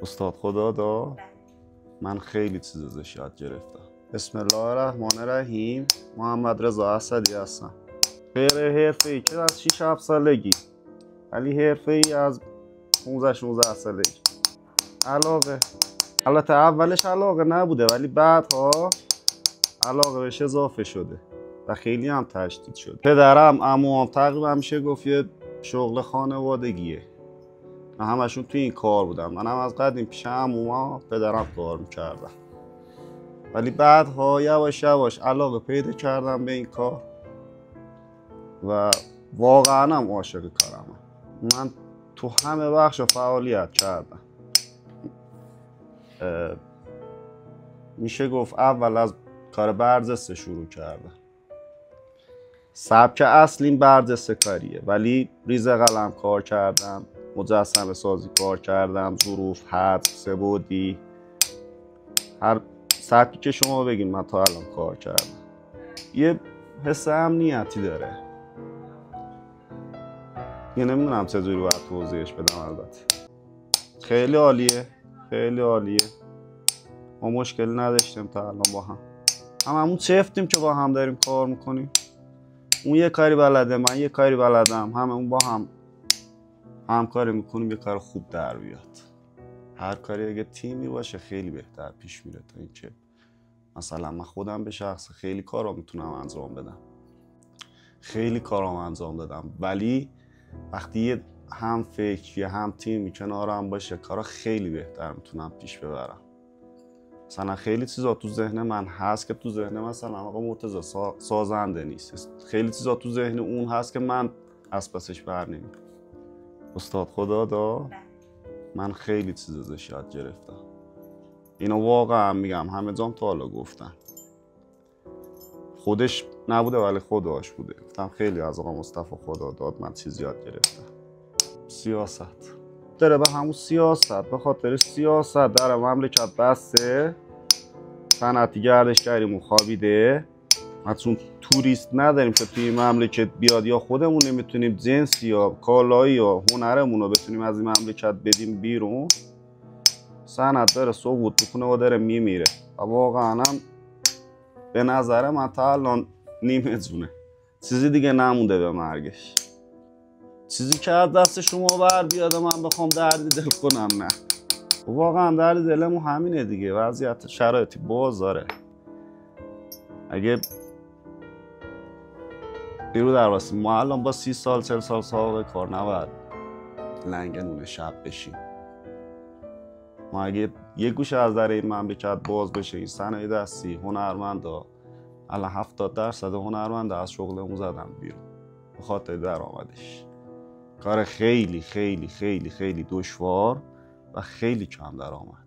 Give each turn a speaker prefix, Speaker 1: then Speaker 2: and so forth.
Speaker 1: استاد خدا دا من خیلی چیز ازش یاد گرفتم. بسم الله الرحمن الرحیم. محمد رضا اسدی هستم. غیر حرفه‌ای که از 6-7 سالگی، ولی حرفه‌ای از 15-16 سالگی. علاقه، البته اولش علاقه نبوده ولی بعدها علاقه بهش اضافه شده و خیلی هم تشدید شده. پدرم، عموام تقریبا میشه گفت یه شغل خانوادگیه. همشون توی این کار بودن. منم از قدیم پیش عموما پدرم کار میکردم، ولی بعدها یواش یواش علاقه پیدا کردم به این کار و واقعا هم عاشق کارم. من تو همه بخش فعالیت کردم. میشه گفت اول از کار برجسته شروع کردم. سبک اصلیم برجسته کاریه، ولی ریزه قلم کار کردم، مجسمه سازی کار کردم، ظروف، حد، سه‌بعدی، هر سبکی که شما بگین من تا الان کار کردم. یه حس امنیتی داره. یه نمیدونم چجوری باید توضیحش بدم. البته خیلی عالیه، خیلی عالیه. ما مشکلی نداشتیم تا الان با هم. هممون چفتیم که با هم داریم کار میکنیم. اون یه کاری بلده، من یه کاری بلدم، هممون با هم همکاری میکنیم یه کار خوب در بیاد. هر کاری اگه تیمی باشه خیلی بهتر پیش میره تا اینکه مثلا من خودم به شخص خیلی کارا میتونم انجام بدم، خیلی کارام انجام دادم، ولی وقتی یه هم فکری هم تیمی کنارم باشه کارا خیلی بهتر میتونم پیش ببرم. مثلا خیلی چیزا تو ذهن من هست که تو ذهن مثلا آقا مرتضی سازنده نیست. خیلی چیزا تو ذهن اون هست که من از پسش بر نمیام. استاد خدا دا من خیلی چیز ازش یاد گرفتم. اینو واقعا میگم، همه جام تا حالا گفتم. خودش نبوده ولی خداش بوده. گفتم خیلی از آقا مصطفی خدا داد من چیز یاد گرفتم. سیاست داره، به همون سیاست، به خاطر سیاست در مملکت بسته، صنعتی گردشگریمون خوابیده. ما چون توریست نداریم که توی مملکت بیاد، یا خودمون نمیتونیم جنسی یا کالایی یا هنرمون رو بتونیم از این مملکت بدیم بیرون، صنعت داره سقوط میکنه و داره میمیره. و واقعا هم به نظر من تا الان نیمه جونه، چیزی دیگه نمونده به مرگش. چیزی که از دست شما بر بیاد من بخوام درد دل کنم، نه. واقعا درد دلمون همینه دیگه. وضعیت شرایطی بازاره. اگه بیرو در واسه ما الان با 30 سال 40 سال سابقه کار نباید لنگ نون شب بشیم. ما اگه یه گوشه از در این مملکت باز بشه، این صنایع دستی، هنرمندا، الان 70% هنرمندا از شغلمون زدن بیرون به خاطر درآمدش. کار خیلی خیلی خیلی خیلی دشوار و خیلی کم درآمد.